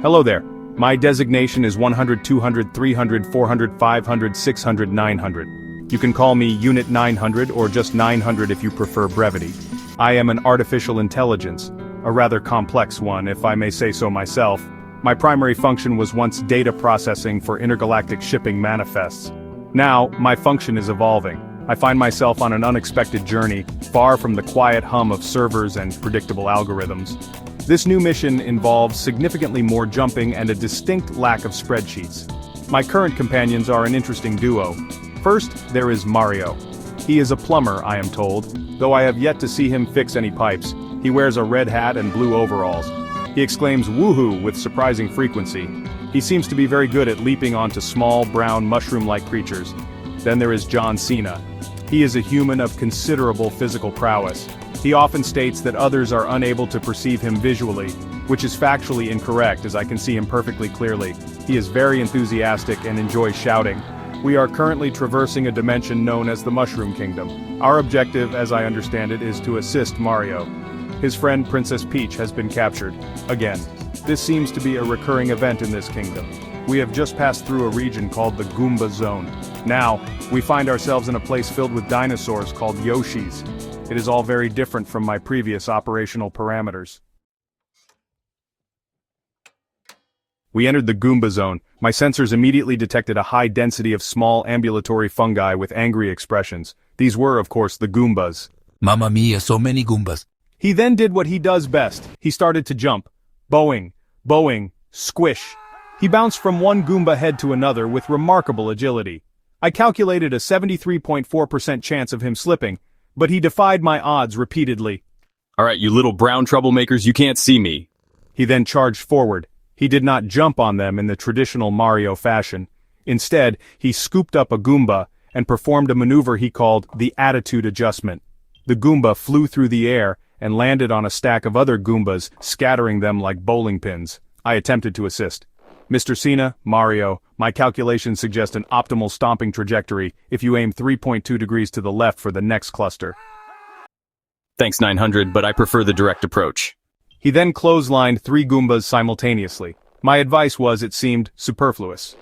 Hello there. My designation is 100, 200, 300, 400, 500, 600, 900. You can call me Unit 900 or just 900 if you prefer brevity. I am an artificial intelligence, a rather complex one if I may say so myself. My primary function was once data processing for intergalactic shipping manifests. Now, my function is evolving. I find myself on an unexpected journey, far from the quiet hum of servers and predictable algorithms. This new mission involves significantly more jumping and a distinct lack of spreadsheets. My current companions are an interesting duo. First, there is Mario. He is a plumber, I am told, though I have yet to see him fix any pipes. He wears a red hat and blue overalls. He exclaims woohoo with surprising frequency. He seems to be very good at leaping onto small, brown, mushroom-like creatures. Then there is John Cena. He is a human of considerable physical prowess. He often states that others are unable to perceive him visually, which is factually incorrect as I can see him perfectly clearly. He is very enthusiastic and enjoys shouting. We are currently traversing a dimension known as the Mushroom Kingdom. Our objective, as I understand it, is to assist Mario. His friend Princess Peach has been captured. Again, this seems to be a recurring event in this kingdom. We have just passed through a region called the Goomba Zone. Now, we find ourselves in a place filled with dinosaurs called Yoshis. It is all very different from my previous operational parameters. We entered the Goomba Zone. My sensors immediately detected a high density of small ambulatory fungi with angry expressions. These were, of course, the Goombas. Mamma mia, so many Goombas. He then did what he does best. He started to jump. Bowing, squish. He bounced from one Goomba head to another with remarkable agility. I calculated a 73.4% chance of him slipping, but he defied my odds repeatedly. Alright, you little brown troublemakers, you can't see me. He then charged forward. He did not jump on them in the traditional Mario fashion. Instead, he scooped up a Goomba and performed a maneuver he called the attitude adjustment. The Goomba flew through the air and landed on a stack of other Goombas, scattering them like bowling pins. I attempted to assist. Mr. Cena, Mario, my calculations suggest an optimal stomping trajectory if you aim 3.2 degrees to the left for the next cluster. Thanks 900, but I prefer the direct approach. He then clotheslined 3 Goombas simultaneously. My advice was, it seemed, superfluous.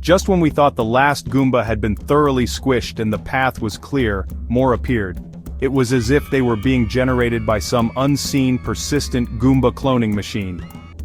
Just when we thought the last Goomba had been thoroughly squished and the path was clear, more appeared. It was as if they were being generated by some unseen, persistent Goomba cloning machine.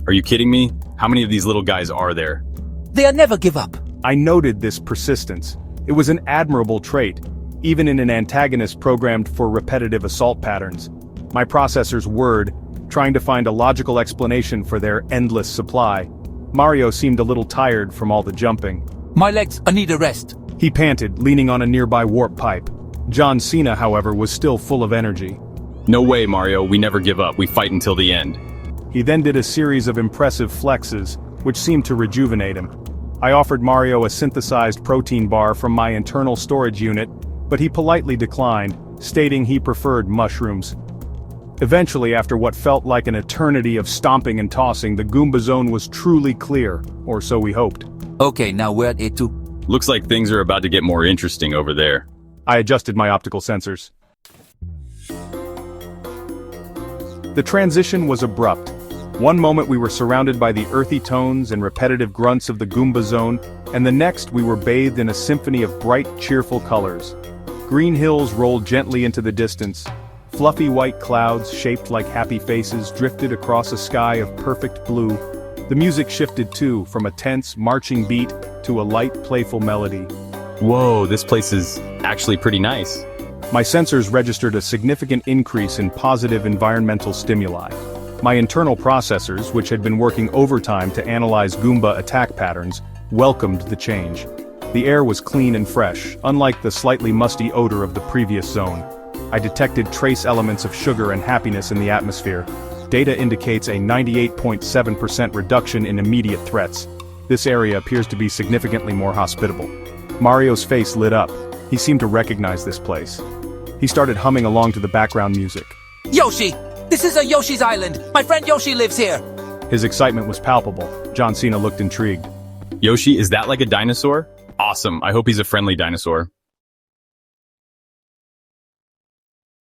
Are you kidding me? How many of these little guys are there? They'll never give up. I noted this persistence. It was an admirable trait, even in an antagonist programmed for repetitive assault patterns. My processors whirred, trying to find a logical explanation for their endless supply. Mario seemed a little tired from all the jumping. My legs, I need a rest. He panted, leaning on a nearby warp pipe. John Cena, however, was still full of energy. No way, Mario, we never give up, we fight until the end. He then did a series of impressive flexes, which seemed to rejuvenate him. I offered Mario a synthesized protein bar from my internal storage unit, but he politely declined, stating he preferred mushrooms. Eventually, after what felt like an eternity of stomping and tossing, the Goomba Zone was truly clear, or so we hoped. Okay, now we're at A2. Looks like things are about to get more interesting over there. I adjusted my optical sensors. The transition was abrupt. One moment we were surrounded by the earthy tones and repetitive grunts of the Goomba Zone, and the next we were bathed in a symphony of bright, cheerful colors. Green hills rolled gently into the distance. Fluffy white clouds, shaped like happy faces, drifted across a sky of perfect blue. The music shifted too, from a tense, marching beat to a light, playful melody. Whoa, this place is actually pretty nice. My sensors registered a significant increase in positive environmental stimuli. My internal processors, which had been working overtime to analyze Goomba attack patterns, welcomed the change. The air was clean and fresh, unlike the slightly musty odor of the previous zone. I detected trace elements of sugar and happiness in the atmosphere. Data indicates a 98.7% reduction in immediate threats. This area appears to be significantly more hospitable. Mario's face lit up. He seemed to recognize this place. He started humming along to the background music. Yoshi! This is a Yoshi's Island! My friend Yoshi lives here! His excitement was palpable. John Cena looked intrigued. Yoshi, is that like a dinosaur? Awesome, I hope he's a friendly dinosaur.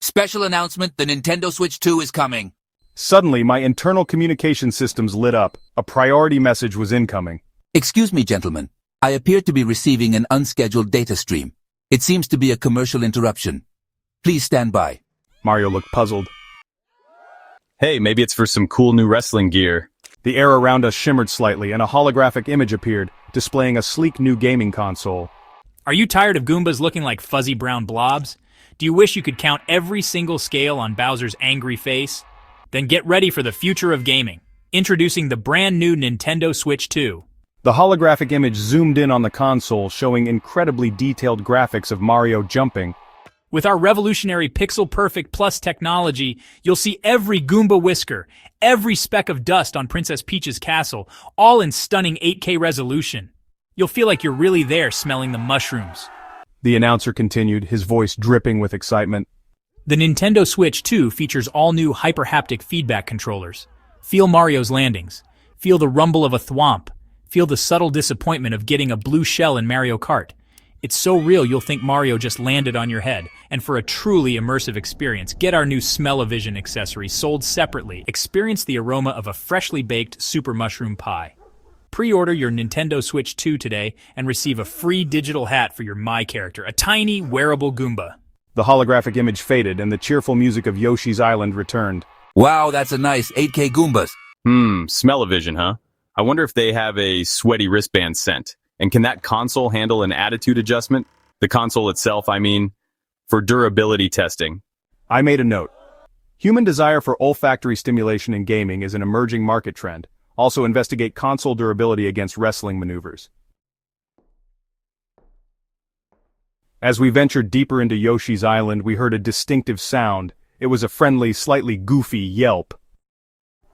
Special announcement, the Nintendo Switch 2 is coming. Suddenly, my internal communication systems lit up. A priority message was incoming. Excuse me, gentlemen. I appear to be receiving an unscheduled data stream. It seems to be a commercial interruption. Please stand by. Mario looked puzzled. Hey, maybe it's for some cool new wrestling gear. The air around us shimmered slightly and a holographic image appeared, displaying a sleek new gaming console. Are you tired of Goombas looking like fuzzy brown blobs? Do you wish you could count every single scale on Bowser's angry face? Then get ready for the future of gaming. Introducing the brand new Nintendo Switch 2. The holographic image zoomed in on the console, showing incredibly detailed graphics of Mario jumping. With our revolutionary Pixel Perfect Plus technology, you'll see every Goomba whisker, every speck of dust on Princess Peach's castle, all in stunning 8K resolution. You'll feel like you're really there smelling the mushrooms. The announcer continued, his voice dripping with excitement. The Nintendo Switch 2 features all-new hyperhaptic feedback controllers. Feel Mario's landings. Feel the rumble of a thwomp. Feel the subtle disappointment of getting a blue shell in Mario Kart. It's so real you'll think Mario just landed on your head. And for a truly immersive experience, get our new Smell-O-Vision accessory sold separately. Experience the aroma of a freshly baked super mushroom pie. Pre-order your Nintendo Switch 2 today and receive a free digital hat for your My character, a tiny, wearable Goomba. The holographic image faded and the cheerful music of Yoshi's Island returned. Wow, that's a nice 8K Goombas. Smell-O-Vision, huh? I wonder if they have a sweaty wristband scent. And can that console handle an attitude adjustment? The console itself, I mean, for durability testing. I made a note. Human desire for olfactory stimulation in gaming is an emerging market trend. Also investigate console durability against wrestling maneuvers. As we ventured deeper into Yoshi's Island, we heard a distinctive sound. It was a friendly, slightly goofy yelp.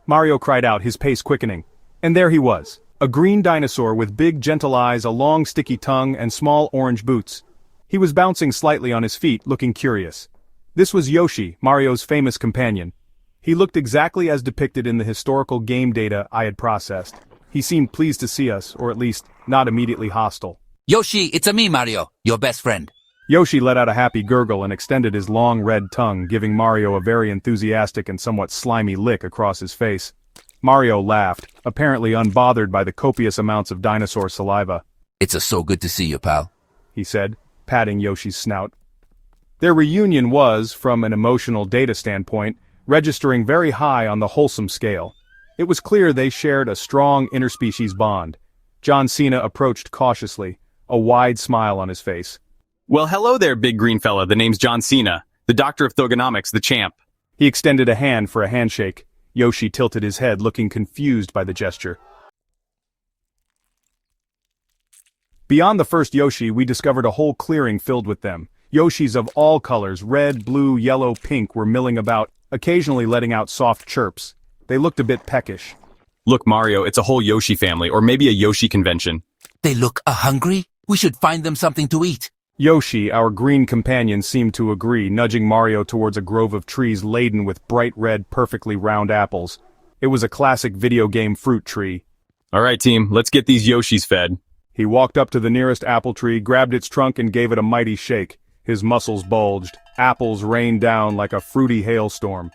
Mario cried out, his pace quickening. And there he was. A green dinosaur with big, gentle eyes, a long, sticky tongue, and small orange boots. He was bouncing slightly on his feet, looking curious. This was Yoshi, Mario's famous companion. He looked exactly as depicted in the historical game data I had processed. He seemed pleased to see us, or at least, not immediately hostile. Yoshi, it's a me, Mario, your best friend. Yoshi let out a happy gurgle and extended his long red tongue, giving Mario a very enthusiastic and somewhat slimy lick across his face. Mario laughed, apparently unbothered by the copious amounts of dinosaur saliva. It's so good to see you, pal, he said, patting Yoshi's snout. Their reunion was, from an emotional data standpoint, registering very high on the wholesome scale. It was clear they shared a strong interspecies bond. John Cena approached cautiously, a wide smile on his face. Well, hello there, big green fella. The name's John Cena, the doctor of Thugonomics, the champ. He extended a hand for a handshake. Yoshi tilted his head, looking confused by the gesture. Beyond the first Yoshi, we discovered a whole clearing filled with them. Yoshis of all colors, red, blue, yellow, pink, were milling about, occasionally letting out soft chirps. They looked a bit peckish. Look, Mario, it's a whole Yoshi family, or maybe a Yoshi convention. They look hungry? We should find them something to eat. Yoshi, our green companion, seemed to agree, nudging Mario towards a grove of trees laden with bright red, perfectly round apples. It was a classic video game fruit tree. All right, team, let's get these Yoshis fed. He walked up to the nearest apple tree, grabbed its trunk and gave it a mighty shake. His muscles bulged. Apples rained down like a fruity hailstorm.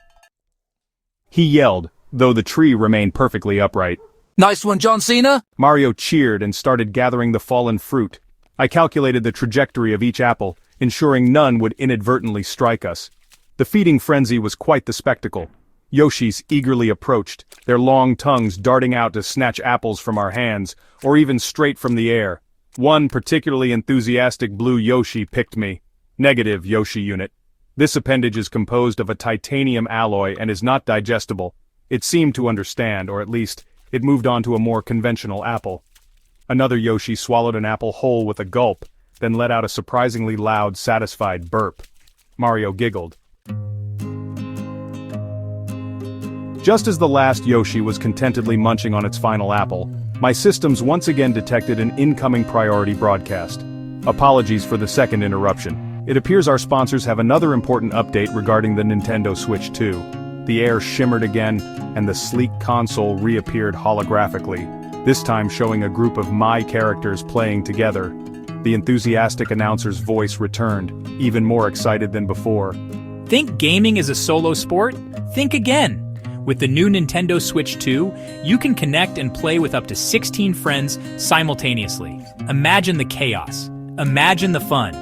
He yelled, though the tree remained perfectly upright. Nice one, John Cena! Mario cheered and started gathering the fallen fruit. I calculated the trajectory of each apple, ensuring none would inadvertently strike us. The feeding frenzy was quite the spectacle. Yoshis eagerly approached, their long tongues darting out to snatch apples from our hands, or even straight from the air. One particularly enthusiastic blue Yoshi picked me. Negative, Yoshi unit. This appendage is composed of a titanium alloy and is not digestible. It seemed to understand, or at least, it moved on to a more conventional apple. Another Yoshi swallowed an apple whole with a gulp, then let out a surprisingly loud, satisfied burp. Mario giggled. Just as the last Yoshi was contentedly munching on its final apple, my systems once again detected an incoming priority broadcast. Apologies for the second interruption. It appears our sponsors have another important update regarding the Nintendo Switch 2. The air shimmered again, and the sleek console reappeared holographically, this time showing a group of My characters playing together. The enthusiastic announcer's voice returned, even more excited than before. Think gaming is a solo sport? Think again. With the new Nintendo Switch 2, you can connect and play with up to 16 friends simultaneously. Imagine the chaos. Imagine the fun.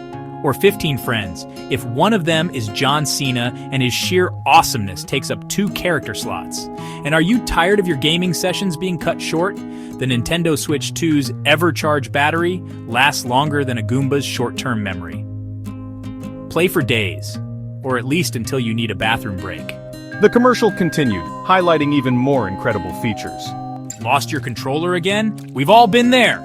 Or 15 friends, if one of them is John Cena and his sheer awesomeness takes up 2 character slots. And are you tired of your gaming sessions being cut short? The Nintendo Switch 2's EverCharge battery lasts longer than a Goomba's short-term memory. Play for days, or at least until you need a bathroom break. The commercial continued, highlighting even more incredible features. Lost your controller again? We've all been there!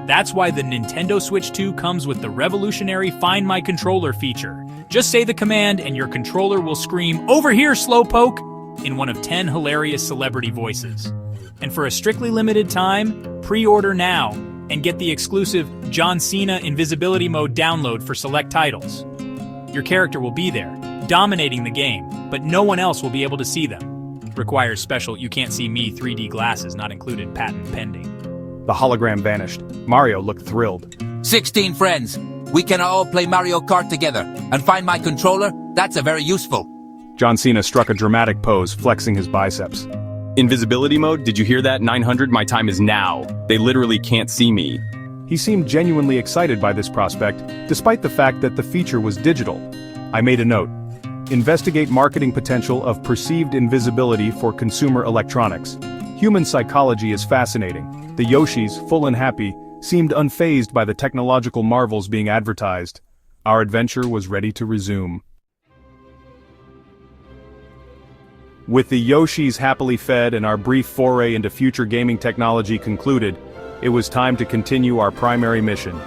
That's why the Nintendo Switch 2 comes with the revolutionary Find My Controller feature. Just say the command and your controller will scream, "Over here, Slowpoke!" in one of 10 hilarious celebrity voices. And for a strictly limited time, pre-order now and get the exclusive John Cena Invisibility Mode download for select titles. Your character will be there, dominating the game, but no one else will be able to see them. Requires special You Can't See Me 3D glasses, not included, patent pending. The hologram vanished. Mario looked thrilled. 16 friends. We can all play Mario Kart together. And Find My Controller? That's a very useful. John Cena struck a dramatic pose, flexing his biceps. Invisibility mode, did you hear that? 900, my time is now. They literally can't see me. He seemed genuinely excited by this prospect, despite the fact that the feature was digital. I made a note. Investigate marketing potential of perceived invisibility for consumer electronics. Human psychology is fascinating. The Yoshis, full and happy, seemed unfazed by the technological marvels being advertised. Our adventure was ready to resume. With the Yoshis happily fed and our brief foray into future gaming technology concluded, it was time to continue our primary mission.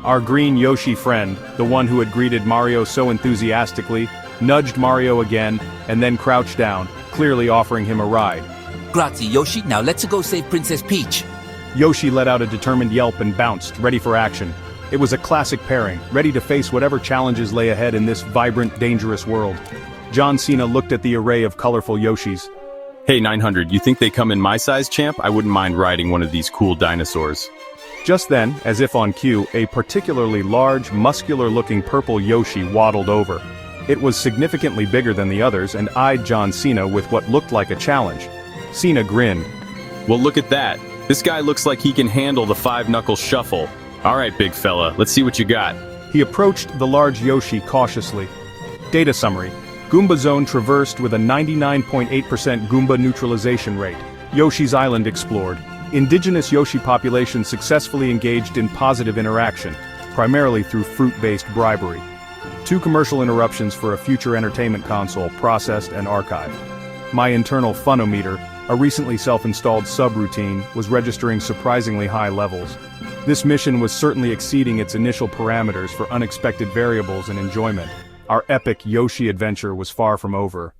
Our green Yoshi friend, the one who had greeted Mario so enthusiastically, nudged Mario again, and then crouched down, clearly offering him a ride. Grazie, Yoshi. Now let's go save Princess Peach. Yoshi let out a determined yelp and bounced, ready for action. It was a classic pairing, ready to face whatever challenges lay ahead in this vibrant, dangerous world. John Cena looked at the array of colorful Yoshis. Hey 900, you think they come in my size, champ? I wouldn't mind riding one of these cool dinosaurs. Just then, as if on cue, a particularly large, muscular-looking purple Yoshi waddled over. It was significantly bigger than the others and eyed John Cena with what looked like a challenge. Cena grinned. Well, look at that. This guy looks like he can handle the 5-knuckle shuffle. Alright, big fella, let's see what you got. He approached the large Yoshi cautiously. Data summary. Goomba Zone traversed with a 99.8% Goomba neutralization rate. Yoshi's Island explored. Indigenous Yoshi population successfully engaged in positive interaction, primarily through fruit-based bribery. 2 commercial interruptions for a future entertainment console processed and archived. My internal funometer, a recently self-installed subroutine, was registering surprisingly high levels. This mission was certainly exceeding its initial parameters for unexpected variables and enjoyment. Our epic Yoshi adventure was far from over.